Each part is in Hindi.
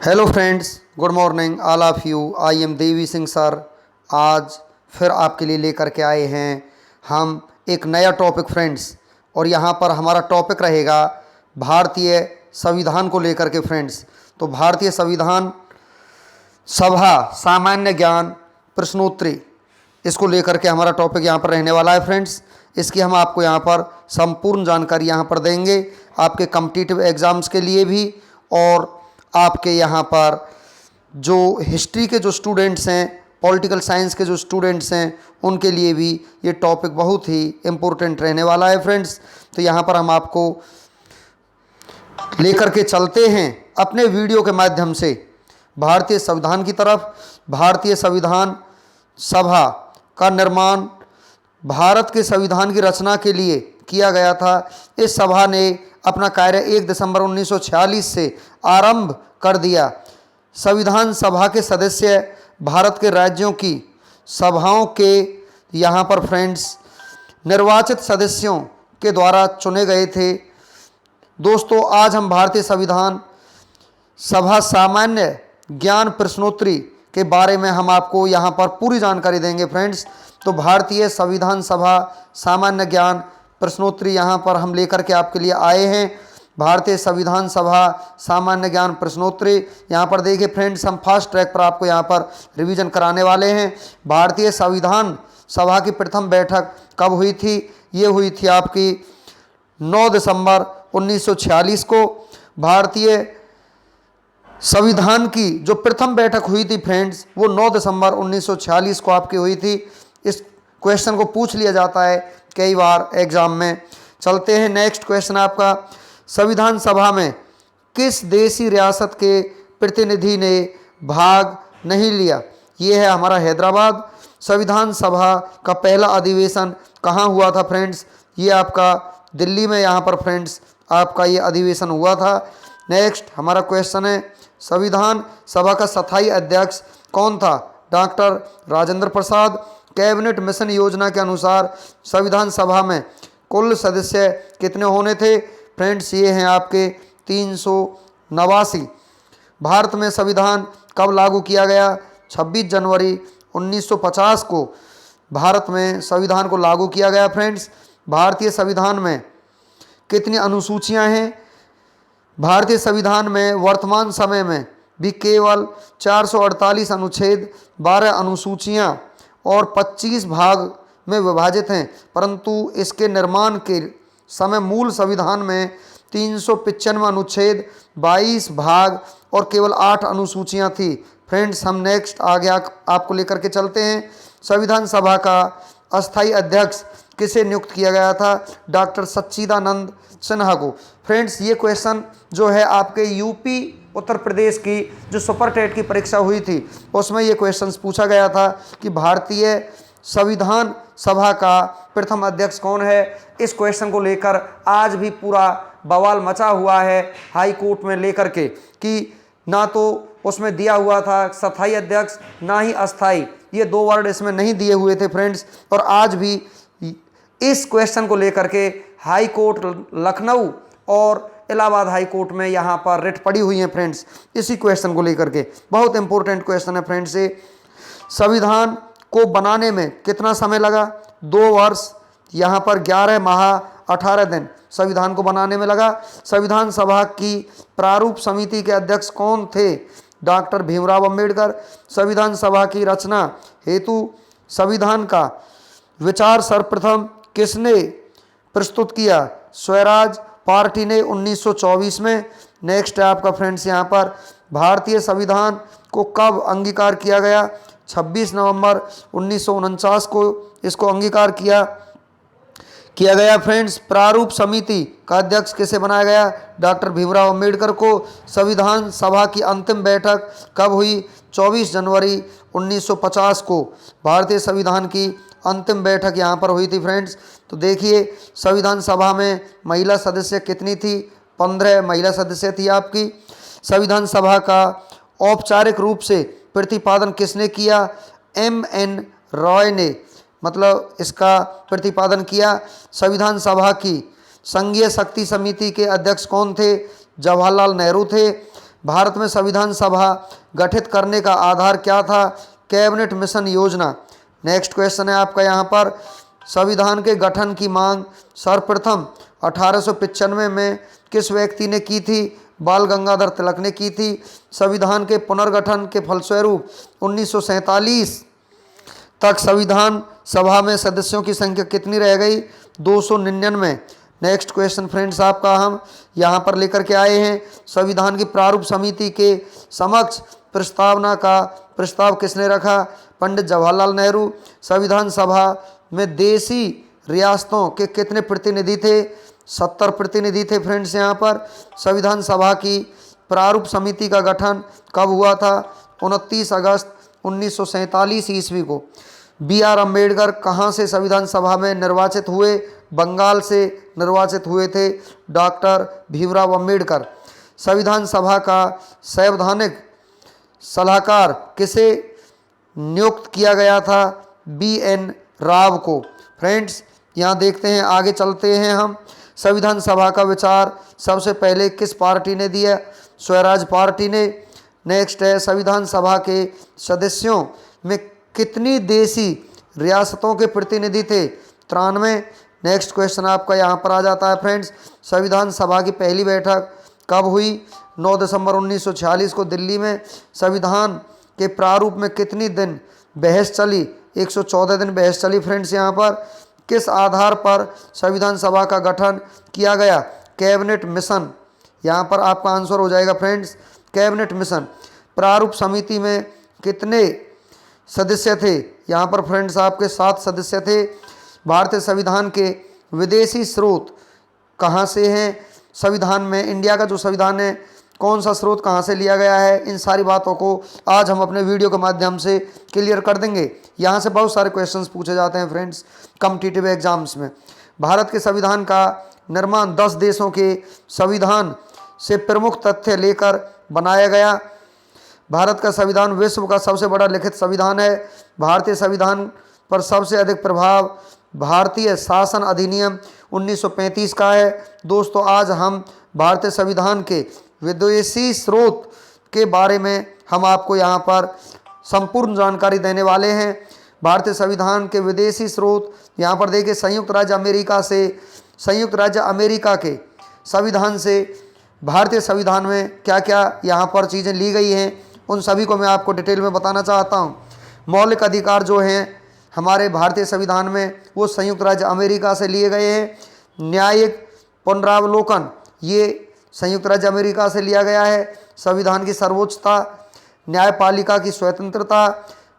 Hello friends, good morning all of you. I am Devi Singh sir. आज फिर आपके लिए लेकर के आए हैं हम एक नया टॉपिक फ्रेंड्स, और यहाँ पर हमारा टॉपिक रहेगा भारतीय संविधान को लेकर के फ्रेंड्स। तो भारतीय संविधान सभा सामान्य ज्ञान प्रश्नोत्तरी, इसको लेकर के हमारा टॉपिक यहाँ पर रहने वाला है फ्रेंड्स। इसकी हम आपको यहाँ पर संपूर्ण जानकारी यहाँ पर देंगे, आपके कॉम्पिटिटिव एग्ज़ाम्स के लिए भी, और आपके यहाँ पर जो हिस्ट्री के जो स्टूडेंट्स हैं, पॉलिटिकल साइंस के जो स्टूडेंट्स हैं, उनके लिए भी ये टॉपिक बहुत ही इम्पोर्टेंट रहने वाला है फ्रेंड्स। तो यहाँ पर हम आपको लेकर के चलते हैं अपने वीडियो के माध्यम से भारतीय संविधान की तरफ। भारतीय संविधान सभा का निर्माण भारत के संविधान की रचना के लिए किया गया था। इस सभा ने अपना कार्य 1 दिसंबर 1946 से आरंभ कर दिया। संविधान सभा के सदस्य भारत के राज्यों की सभाओं के यहाँ पर फ्रेंड्स निर्वाचित सदस्यों के द्वारा चुने गए थे। दोस्तों, आज हम भारतीय संविधान सभा सामान्य ज्ञान प्रश्नोत्तरी के बारे में हम आपको यहाँ पर पूरी जानकारी देंगे फ्रेंड्स। तो भारतीय संविधान सभा सामान्य ज्ञान प्रश्नोत्तरी यहाँ पर हम लेकर के आपके लिए आए हैं। भारतीय संविधान सभा सामान्य ज्ञान प्रश्नोत्तरी, यहाँ पर देखिए फ्रेंड्स, हम फास्ट ट्रैक पर आपको यहाँ पर रिवीजन कराने वाले हैं। भारतीय संविधान सभा की प्रथम बैठक कब हुई थी? ये हुई थी आपकी 9 दिसंबर 1946 को। भारतीय संविधान की जो प्रथम बैठक हुई थी फ्रेंड्स, वो 9 दिसंबर 1946 को आपकी हुई थी। इस क्वेश्चन को पूछ लिया जाता है कई बार एग्जाम में। चलते हैं नेक्स्ट क्वेश्चन आपका, संविधान सभा में किस देशी रियासत के प्रतिनिधि ने भाग नहीं लिया? ये है हमारा हैदराबाद। संविधान सभा का पहला अधिवेशन कहाँ हुआ था फ्रेंड्स? ये आपका दिल्ली में यहाँ पर फ्रेंड्स आपका ये अधिवेशन हुआ था। नेक्स्ट हमारा क्वेश्चन है, संविधान सभा का स्थायी अध्यक्ष कौन था? Doctor Rajendra Prasad. Cabinet mission योजना के अनुसार संविधान सभा में कुल सदस्य कितने होने थे? फ्रेंड्स, ये हैं आपके 389। भारत में संविधान कब लागू किया गया? 26 जनवरी 1950 को भारत में संविधान को लागू किया गया फ्रेंड्स। भारतीय संविधान में कितनी अनुसूचियां हैं? भारतीय संविधान में वर्तमान समय में भी केवल 448 अनुच्छेद, 12 अनुसूचियां और 25 भाग में विभाजित हैं, परंतु इसके निर्माण के समय मूल संविधान में 395 अनुच्छेद, 22 भाग और केवल 8 अनुसूचियां थी। फ्रेंड्स, हम नेक्स्ट आगे आपको लेकर के चलते हैं। संविधान सभा का अस्थायी अध्यक्ष किसे नियुक्त किया गया था? डॉक्टर सच्चिदानंद सिन्हा को। फ्रेंड्स, ये क्वेश्चन जो है आपके यूपी उत्तर प्रदेश की जो सुपर टेट की परीक्षा हुई थी, उसमें ये क्वेश्चन पूछा गया था कि भारतीय संविधान सभा का प्रथम अध्यक्ष कौन है। इस क्वेश्चन को लेकर आज भी पूरा बवाल मचा हुआ है हाई कोर्ट में लेकर के, कि ना तो उसमें दिया हुआ था स्थायी अध्यक्ष, ना ही अस्थाई, ये 2 वर्ड इसमें नहीं दिए हुए थे फ्रेंड्स। और आज भी इस क्वेश्चन को लेकर के हाई कोर्ट लखनऊ और इलाहाबाद हाई कोर्ट में यहाँ पर रिट पड़ी हुई है फ्रेंड्स, इसी क्वेश्चन को लेकर के। बहुत इंपॉर्टेंट क्वेश्चन है फ्रेंड्स ये। संविधान को बनाने में कितना समय लगा? 2 वर्ष, यहाँ पर 11 माह 18 दिन संविधान को बनाने में लगा। संविधान सभा की प्रारूप समिति के अध्यक्ष कौन थे? डॉक्टर भीमराव अंबेडकर। संविधान सभा की रचना हेतु संविधान का विचार सर्वप्रथम किसने प्रस्तुत किया? स्वराज पार्टी ने 1924 में। नेक्स्ट है आपका फ्रेंड्स यहाँ पर, भारतीय संविधान को कब अंगीकार किया गया? 26 नवंबर 1949 को इसको अंगीकार किया गया फ्रेंड्स। प्रारूप समिति का अध्यक्ष किसे बनाया गया? डॉक्टर भीमराव अंबेडकर को। संविधान सभा की अंतिम बैठक कब हुई? 24 जनवरी 1950 को भारतीय संविधान की अंतिम बैठक यहाँ पर हुई थी फ्रेंड्स। तो देखिए, संविधान सभा में महिला सदस्य कितनी थी? 15 महिला सदस्य थी आपकी। संविधान सभा का औपचारिक रूप से प्रतिपादन किसने किया? M.N. रॉय ने, मतलब इसका प्रतिपादन किया। संविधान सभा की संघीय शक्ति समिति के अध्यक्ष कौन थे? जवाहरलाल नेहरू थे। भारत में संविधान सभा गठित करने का आधार क्या था? कैबिनेट मिशन योजना। नेक्स्ट क्वेश्चन है आपका यहाँ पर, संविधान के गठन की मांग सर्वप्रथम 1895 में किस व्यक्ति ने की थी? बाल गंगाधर तिलक ने की थी। संविधान के पुनर्गठन के फलस्वरूप 1947 तक संविधान सभा में सदस्यों की संख्या कितनी रह गई? 299। नेक्स्ट क्वेश्चन फ्रेंड्स आपका हम यहाँ पर लेकर के आए हैं, संविधान की प्रारूप समिति के समक्ष प्रस्तावना का प्रस्ताव किसने रखा? पंडित जवाहरलाल नेहरू। संविधान सभा में देशी रियासतों के कितने प्रतिनिधि थे? 70 प्रतिनिधि थे फ्रेंड्स। यहाँ पर संविधान सभा की प्रारूप समिति का गठन कब हुआ था? 29 अगस्त 1947 ईस्वी को। B.R. अम्बेडकर कहाँ से संविधान सभा में निर्वाचित हुए? बंगाल से निर्वाचित हुए थे डॉक्टर भीमराव अम्बेडकर। संविधान सभा का संवैधानिक सलाहकार किसे नियुक्त किया गया था? B.N. राव को। फ्रेंड्स यहाँ देखते हैं, आगे चलते हैं हम। संविधान सभा का विचार सबसे पहले किस पार्टी ने दिया? स्वराज पार्टी ने। नेक्स्ट है, संविधान सभा के सदस्यों में कितनी देशी रियासतों के प्रतिनिधि थे? 93। नेक्स्ट क्वेश्चन आपका यहाँ पर आ जाता है फ्रेंड्स, संविधान सभा की पहली बैठक कब हुई? 9 दिसंबर 1946 को दिल्ली में। संविधान के प्रारूप में कितनी दिन बहस चली? 114 दिन बहस चली फ्रेंड्स। यहाँ पर किस आधार पर संविधान सभा का गठन किया गया? Cabinet mission. यहाँ पर आपका आंसर हो जाएगा फ्रेंड्स कैबिनेट मिशन। प्रारूप समिति में कितने सदस्य थे? यहाँ पर फ्रेंड्स आपके 7 सदस्य थे। भारतीय संविधान के विदेशी स्रोत कहाँ से हैं? संविधान में इंडिया का जो संविधान है कौन सा स्रोत कहाँ से लिया गया है? इन सारी बातों को आज हम अपने वीडियो के माध्यम से क्लियर कर देंगे। यहाँ से बहुत सारे क्वेश्चंस पूछे जाते हैं फ्रेंड्स कॉम्पिटिटिव एग्जाम्स में। भारत के संविधान का निर्माण 10 देशों के संविधान से प्रमुख तथ्य लेकर बनाया गया। भारत का संविधान विश्व का सबसे बड़ा लिखित संविधान है। भारतीय संविधान पर सबसे अधिक प्रभाव भारतीय शासन अधिनियम 1935 का है। दोस्तों आज हम भारतीय संविधान के विदेशी स्रोत के बारे में हम आपको यहाँ पर संपूर्ण जानकारी देने वाले हैं। भारतीय संविधान के विदेशी स्रोत यहाँ पर देखिए, संयुक्त राज्य अमेरिका के संविधान से भारतीय संविधान में क्या क्या यहाँ पर चीज़ें ली गई हैं उन सभी को मैं आपको डिटेल में बताना चाहता हूँ। मौलिक अधिकार जो हैं हमारे भारतीय संविधान में वो संयुक्त राज्य अमेरिका से लिए गए हैं। न्यायिक पुनरावलोकन ये संयुक्त राज्य अमेरिका से लिया गया है। संविधान की सर्वोच्चता, न्यायपालिका की स्वतंत्रता,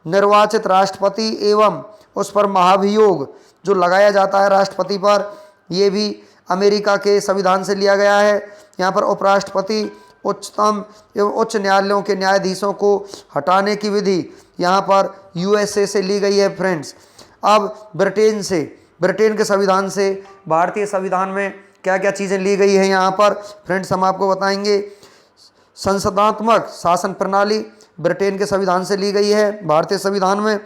निर्वाचित राष्ट्रपति एवं उस पर महाभियोग जो लगाया जाता है राष्ट्रपति पर, ये भी अमेरिका के संविधान से लिया गया है। यहाँ पर उपराष्ट्रपति, उच्चतम एवं उच्च न्यायालयों के न्यायाधीशों को हटाने की विधि यहाँ पर USA से ली गई है फ्रेंड्स। अब ब्रिटेन के संविधान से भारतीय संविधान में क्या क्या चीज़ें ली गई है यहाँ पर फ्रेंड्स हम आपको बताएंगे। संसदात्मक शासन प्रणाली ब्रिटेन के संविधान से ली गई है। भारतीय संविधान में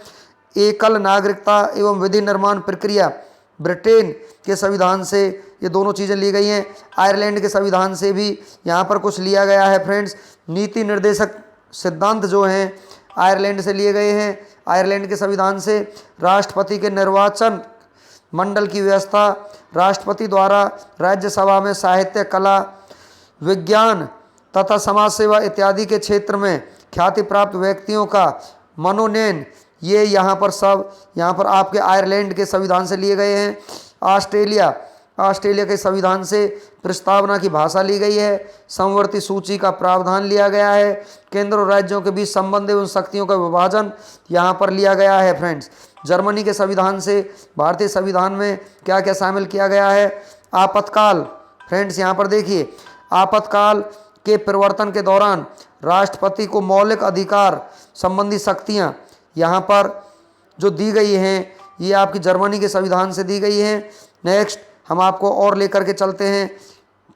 एकल नागरिकता एवं विधि निर्माण प्रक्रिया ब्रिटेन के संविधान से ये दोनों चीज़ें ली गई हैं। आयरलैंड के संविधान से भी यहाँ पर कुछ लिया गया है फ्रेंड्स। नीति निर्देशक सिद्धांत जो हैं आयरलैंड से लिए गए हैं। आयरलैंड के संविधान से राष्ट्रपति के निर्वाचन मंडल की व्यवस्था, राष्ट्रपति द्वारा राज्यसभा में साहित्य, कला, विज्ञान तथा समाज सेवा इत्यादि के क्षेत्र में ख्याति प्राप्त व्यक्तियों का मनोनयन, ये यहाँ पर आपके आयरलैंड के संविधान से लिए गए हैं। ऑस्ट्रेलिया के संविधान से प्रस्तावना की भाषा ली गई है। समवर्ती सूची का प्रावधान लिया गया है। केंद्र और राज्यों के बीच संबंध एवं शक्तियों का विभाजन यहाँ पर लिया गया है फ्रेंड्स। जर्मनी के संविधान से भारतीय संविधान में क्या क्या शामिल किया गया है? आपातकाल फ्रेंड्स यहाँ पर देखिए, आपातकाल के परिवर्तन के दौरान राष्ट्रपति को मौलिक अधिकार संबंधी शक्तियाँ यहाँ पर जो दी गई हैं ये आपकी जर्मनी के संविधान से दी गई हैं। नेक्स्ट हम आपको और लेकर के चलते हैं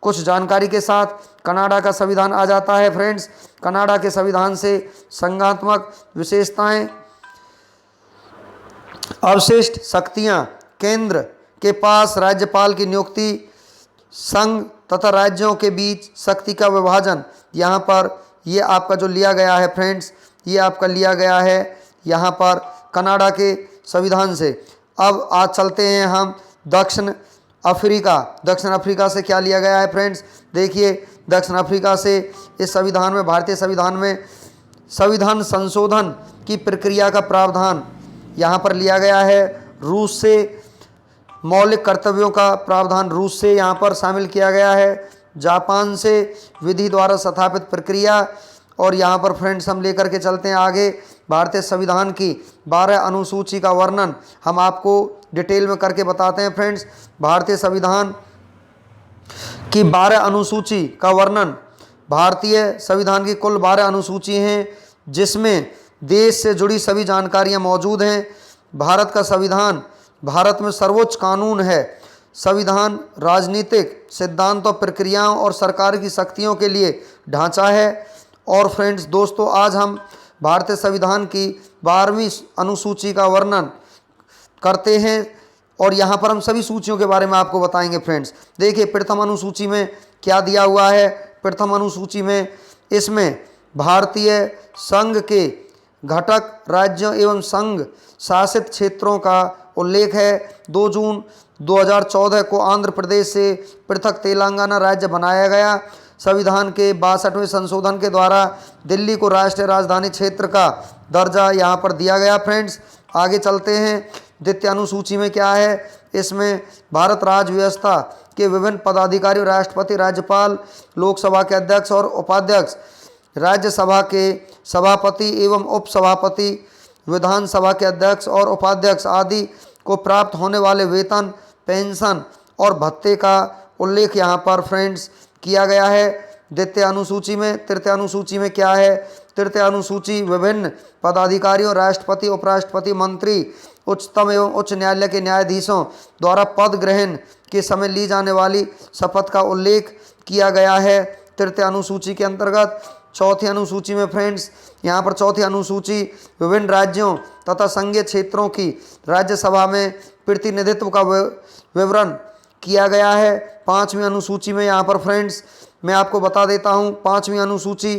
कुछ जानकारी के साथ। कनाडा का संविधान आ जाता है फ्रेंड्स। कनाडा के संविधान से संघात्मक विशेषताएं, अवशिष्ट शक्तियां, केंद्र के पास राज्यपाल की नियुक्ति, संघ तथा राज्यों के बीच शक्ति का विभाजन यहाँ पर ये आपका जो लिया गया है फ्रेंड्स, ये आपका लिया गया है यहाँ पर कनाडा के संविधान से। अब आज चलते हैं हम दक्षिण अफ्रीका। दक्षिण अफ्रीका से क्या लिया गया है फ्रेंड्स, देखिए दक्षिण अफ्रीका से इस संविधान में, भारतीय संविधान में संविधान संशोधन की प्रक्रिया का प्रावधान यहाँ पर लिया गया है। रूस से मौलिक कर्तव्यों का प्रावधान रूस से यहाँ पर शामिल किया गया है। जापान से विधि द्वारा स्थापित प्रक्रिया, और यहाँ पर फ्रेंड्स हम लेकर के चलते हैं आगे भारतीय संविधान की 12 अनुसूची का वर्णन हम आपको डिटेल में करके बताते हैं फ्रेंड्स। भारतीय संविधान की 12 अनुसूची का वर्णन, भारतीय संविधान की कुल 12 अनुसूची हैं जिसमें देश से जुड़ी सभी जानकारियां मौजूद हैं। भारत का संविधान भारत में सर्वोच्च कानून है। संविधान राजनीतिक सिद्धांतों, प्रक्रियाओं और सरकार की शक्तियों के लिए ढांचा है। और फ्रेंड्स दोस्तों, आज हम भारतीय संविधान की 12वीं अनुसूची का वर्णन करते हैं और यहाँ पर हम सभी सूचियों के बारे में आपको बताएंगे फ्रेंड्स। देखिए प्रथम अनुसूची में क्या दिया हुआ है। प्रथम अनुसूची में इसमें भारतीय संघ के घटक राज्यों एवं संघ शासित क्षेत्रों का उल्लेख है। 2 जून 2014 को आंध्र प्रदेश से पृथक तेलंगाना राज्य बनाया गया। संविधान के 62वें संशोधन के द्वारा दिल्ली को राष्ट्रीय राजधानी क्षेत्र का दर्जा यहाँ पर दिया गया। फ्रेंड्स आगे चलते हैं। द्वितीय अनुसूची में क्या है, इसमें भारत राज्य व्यवस्था के विभिन्न पदाधिकारी, राष्ट्रपति, राज्यपाल, लोकसभा के अध्यक्ष और उपाध्यक्ष, राज्यसभा के सभापति एवं उपसभापति, विधानसभा के अध्यक्ष और उपाध्यक्ष आदि को प्राप्त होने वाले वेतन, पेंशन और भत्ते का उल्लेख यहाँ पर फ्रेंड्स किया गया है द्वितीय अनुसूची में। तृतीय अनुसूची में क्या है, तृतीय अनुसूची विभिन्न पदाधिकारियों, राष्ट्रपति, उपराष्ट्रपति, मंत्री, उच्चतम एवं उच्च न्यायालय के न्यायाधीशों द्वारा पद ग्रहण के समय ली जाने वाली शपथ का उल्लेख किया गया है तृतीय अनुसूची के अंतर्गत। चौथी अनुसूची में फ्रेंड्स, यहाँ पर चौथी अनुसूची विभिन्न राज्यों तथा संघीय क्षेत्रों की राज्यसभा में प्रतिनिधित्व का विवरण किया गया है। पाँचवीं अनुसूची में यहाँ पर फ्रेंड्स मैं आपको बता देता हूँ, पाँचवीं अनुसूची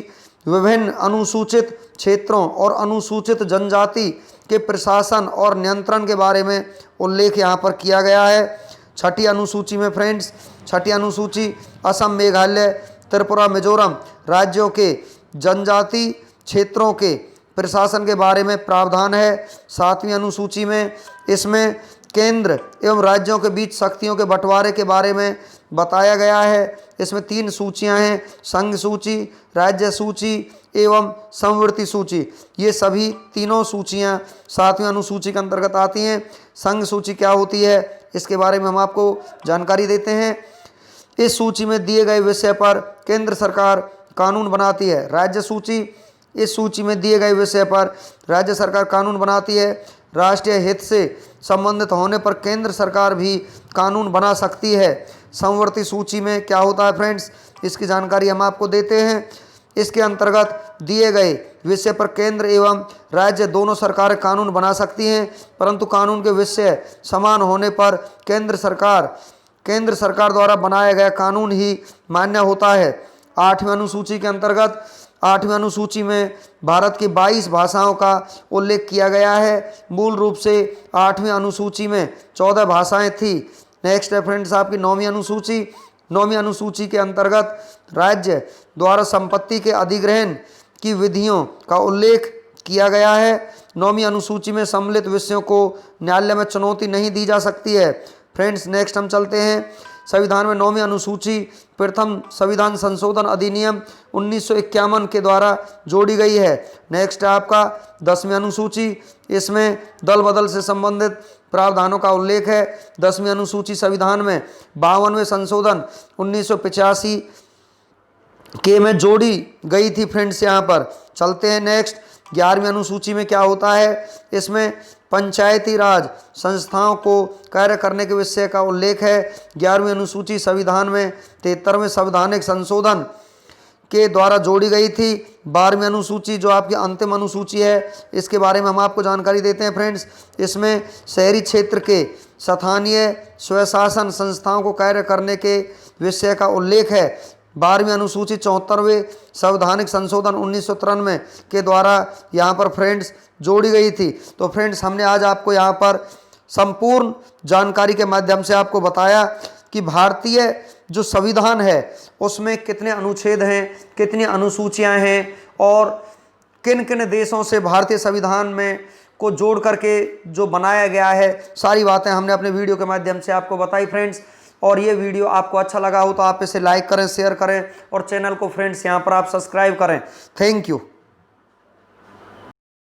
विभिन्न अनुसूचित क्षेत्रों और अनुसूचित जनजाति के प्रशासन और नियंत्रण के बारे में उल्लेख यहाँ पर किया गया है। छठी अनुसूची में फ्रेंड्स, छठी अनुसूची असम, मेघालय, त्रिपुरा, मिजोरम राज्यों के जनजाति क्षेत्रों के प्रशासन के बारे में प्रावधान है। सातवीं अनुसूची में इसमें केंद्र एवं राज्यों के बीच शक्तियों के बंटवारे के बारे में बताया गया है। इसमें 3 सूचियां हैं, संघ सूची, राज्य सूची एवं संवृत्ति सूची। ये सभी तीनों सूचियां 7वीं अनुसूची के अंतर्गत आती हैं। संघ सूची क्या होती है, इसके बारे में हम आपको जानकारी देते हैं। इस सूची में दिए गए विषय पर केंद्र सरकार कानून बनाती है। राज्य सूची, इस सूची में दिए गए विषय पर राज्य सरकार कानून बनाती है। राष्ट्रीय हित से संबंधित होने पर केंद्र सरकार भी कानून बना सकती है। संवृत्ति सूची में क्या होता है फ्रेंड्स, इसकी जानकारी हम आपको देते हैं। इसके अंतर्गत दिए गए विषय पर केंद्र एवं राज्य दोनों सरकारें कानून बना सकती हैं, परंतु कानून के विषय समान होने पर केंद्र सरकार द्वारा बनाया गया कानून ही मान्य होता है। 8वीं अनुसूची के अंतर्गत 8वीं अनुसूची में भारत की 22 भाषाओं का उल्लेख किया गया है। मूल रूप से 8वीं अनुसूची में 14 भाषाएं थी। नेक्स्ट है फ्रेंड्स आपकी 9वीं अनुसूची। 9वीं अनुसूची के अंतर्गत राज्य द्वारा संपत्ति के अधिग्रहण की विधियों का उल्लेख किया गया है। 9वीं अनुसूची में सम्मिलित विषयों को न्यायालय में चुनौती नहीं दी जा सकती है। फ्रेंड्स नेक्स्ट हम चलते हैं। संविधान में 9वीं अनुसूची प्रथम संविधान संशोधन अधिनियम 1951 के द्वारा जोड़ी गई है। नेक्स्ट है आपका 10वीं अनुसूची। इसमें दल बदल से संबंधित प्रावधानों का उल्लेख है। 10वीं अनुसूची संविधान में 52वें संशोधन 1985 के में जोड़ी गई थी। फ्रेंड्स यहाँ पर चलते हैं नेक्स्ट। 11वीं अनुसूची में क्या होता है, इसमें पंचायती राज संस्थाओं को कार्य करने के विषय का उल्लेख है। 11वीं अनुसूची संविधान में 73वें संवैधानिक संशोधन के द्वारा जोड़ी गई थी। 12वीं अनुसूची जो आपकी अंतिम अनुसूची है, इसके बारे में हम आपको जानकारी देते हैं फ्रेंड्स। इसमें शहरी क्षेत्र के स्थानीय स्वशासन संस्थाओं को कार्य करने के विषय का उल्लेख है। 12वीं अनुसूची 74वें संवैधानिक संशोधन 1993 के द्वारा यहाँ पर फ्रेंड्स जोड़ी गई थी। तो फ्रेंड्स हमने आज आपको यहाँ पर संपूर्ण जानकारी के माध्यम से आपको बताया कि भारतीय जो संविधान है उसमें कितने अनुच्छेद हैं, कितनी अनुसूचियां हैं और किन किन देशों से भारतीय संविधान में को जोड़ करके जो बनाया गया है, सारी बातें हमने अपने वीडियो के माध्यम से आपको बताई फ्रेंड्स। और ये वीडियो आपको अच्छा लगा हो तो आप इसे लाइक करें, शेयर करें और चैनल को फ्रेंड्स यहाँ पर आप सब्सक्राइब करें। Thank you.